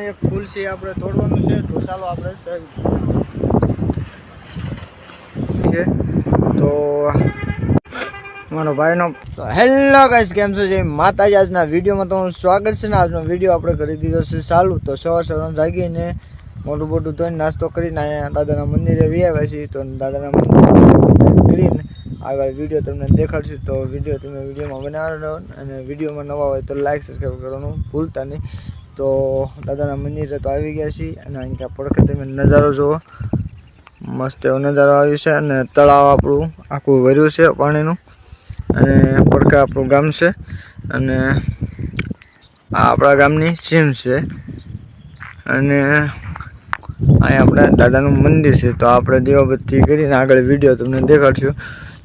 એક ફૂલ છે આપણે તોડવાનું છે, તો ચાલો આપણે છે તો મારો ભાઈનો હેલો ગાઈસ, કેમ છો? જય માતાજી. આજના વિડીયોમાં તમારું સ્વાગત છે ને આજનો વિડીયો આપણે કરી દીધો છે ચાલુ. તો સવાર જાગીને મોટું ધોઈને નાસ્તો કરીને અહીંયા દાદાના મંદિરે આવ્યા છીએ. તો દાદાના મંદિરે કરીને આગળ વિડીયો તમને દેખાડશું. તો વિડીયો તમે વિડીયોમાં બનાવવાનો અને વિડીયોમાં નવા હોય તો લાઈક સબસ્ક્રાઈબ કરવાનું ભૂલતા નહીં. તો દાદાના મંદિરે તો આવી ગયા છીએ અને અહીંયા પડખે તમે નજારો જુઓ, મસ્ત એવો નજારો આવ્યો છે અને તળાવ આપણું આખું ભર્યું છે પાણીનું અને પડખે આપણું ગામ છે અને આ આપણા ગામની સીમ છે અને અહીંયા આપણે દાદાનું મંદિર છે. તો આપણે દીવાબત્તી કરીને આગળ વિડીયો તમને દેખાડશું.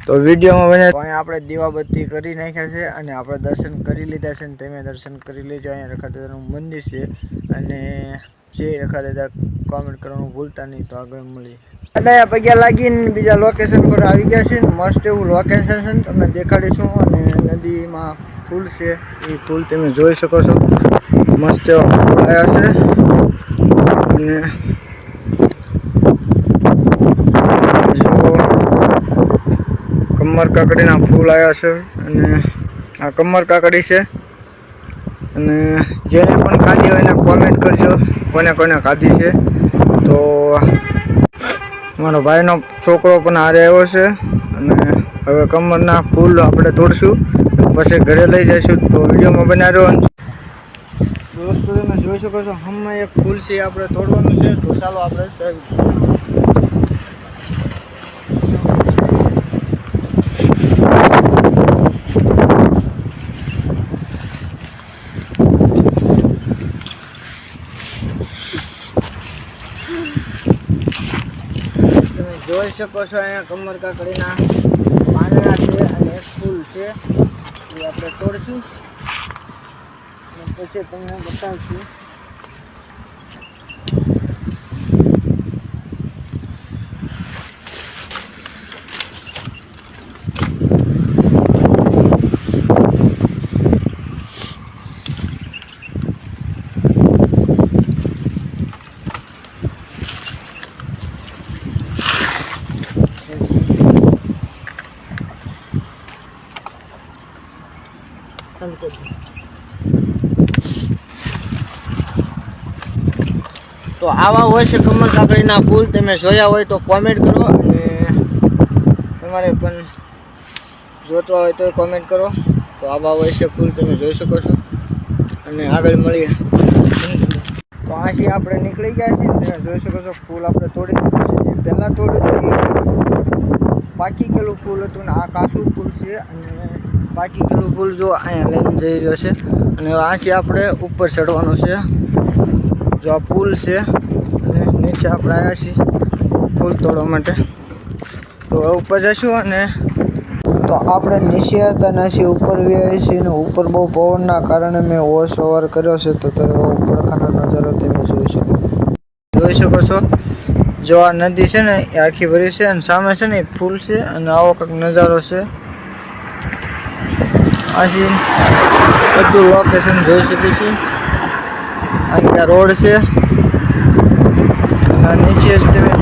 તો વિડીયોમાં બને અહીંયા આપણે દીવાબત્તી કરી નાખ્યા છે અને આપણે દર્શન કરી લીધા છે. તમે દર્શન કરી લેજો. અહીંયા રખા દાદાનું મંદિર છે અને જે રખા દાદા કોમેન્ટ કરવાનું ભૂલતા નહીં. તો આગળ મળીએ. દાદા પગ્યા લાગીને બીજા લોકેશન પર આવી ગયા છે. મસ્ત એવું લોકેશન છે, તમને દેખાડીશું. અને નદીમાં ફૂલ છે, એ ફૂલ તમે જોઈ શકો છો. મસ્ત એવા ફૂલ આવ્યા છે અને કમર કાકડીના ફૂલ આવ્યા છે અને આ કમર કાકડી છે. અને જેને પણ ખાધી હોય એને કોમેન્ટ કરજો કોને ખાધી છે. તો મારો ભાઈનો છોકરો પણ હારે આવ્યો છે અને હવે કમરના ફૂલ આપણે તોડશું, પછી ઘરે લઈ જઈશું. તો વિડીયોમાં બનાવ્યો દોસ્તો તમે જોઈ શકો છો. હમણાં એક ફૂલ છે આપણે તોડવાનું છે, તો ચાલો આપણે જોઈ શકો છો. અહીંયા કમર કાકડીના પાંદડા છે અને એક ફૂલ છે, એ આપણે તોડશું અને પછી તમને બતાવશું. તો આવા હોય છે કમર કાકડીના ફૂલ. તમે જોયા હોય તો કોમેન્ટ કરો અને તમારે પણ જોતા હોય તો કોમેન્ટ કરો. તો આવા હોય છે ફૂલ, તમે જોઈ શકો છો અને આગળ મળીએ. તો આથી આપણે નીકળી ગયા છીએ. તમે જોઈ શકો છો ફૂલ આપણે તોડી દીધું છે. જે પહેલાં તોડ્યું હતું પાકી ગયેલું ફૂલ હતું ને આ કાચું ફૂલ છે અને પાકી ગયેલું ફૂલ જો અહીંયા લઈને જઈ રહ્યો છે. અને આથી આપણે ઉપર ચડવાનું છે. જો આ પુલ છે અને નીચે આપણે આવ્યા છીએ ફૂલ તોડવા માટે. તો ઉપર જઈશું અને તો આપણે નીચે હતા નથી ઉપર વ્યાય છીએ ને ઉપર બહુ પવનના કારણે મેં વોશ ઓવર કર્યો છે. તો પડખાનો નજારો તમે જોઈ શકો છો. જો આ નદી છે ને એ આખી ભરી છે અને સામે છે ને એક ફૂલ છે અને આવો કંઈક નજારો છે. આથી બધું લોકેશન જોઈ શકીએ છીએ. અહીંયા રોડ છે અને નીચે જ તમે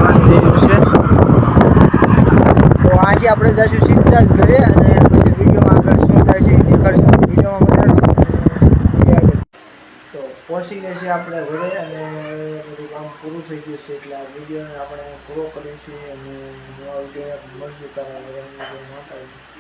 મંદિર છે. તો આથી આપણે જઈશું સીધા જ ઘરે અને પછી વિડીયોમાં આગળ શું થાય છે એ દેખાડીશું. વિડીયોમાં બનાવીશું. તો પહોંચી ગયા છીએ આપણે ઘરે અને બધું કામ પૂરું થઈ ગયું છે. એટલે આ વિડીયોને આપણે પૂરો કરીશું અને નવા વિડીયો મળશું. તારા માતાજી.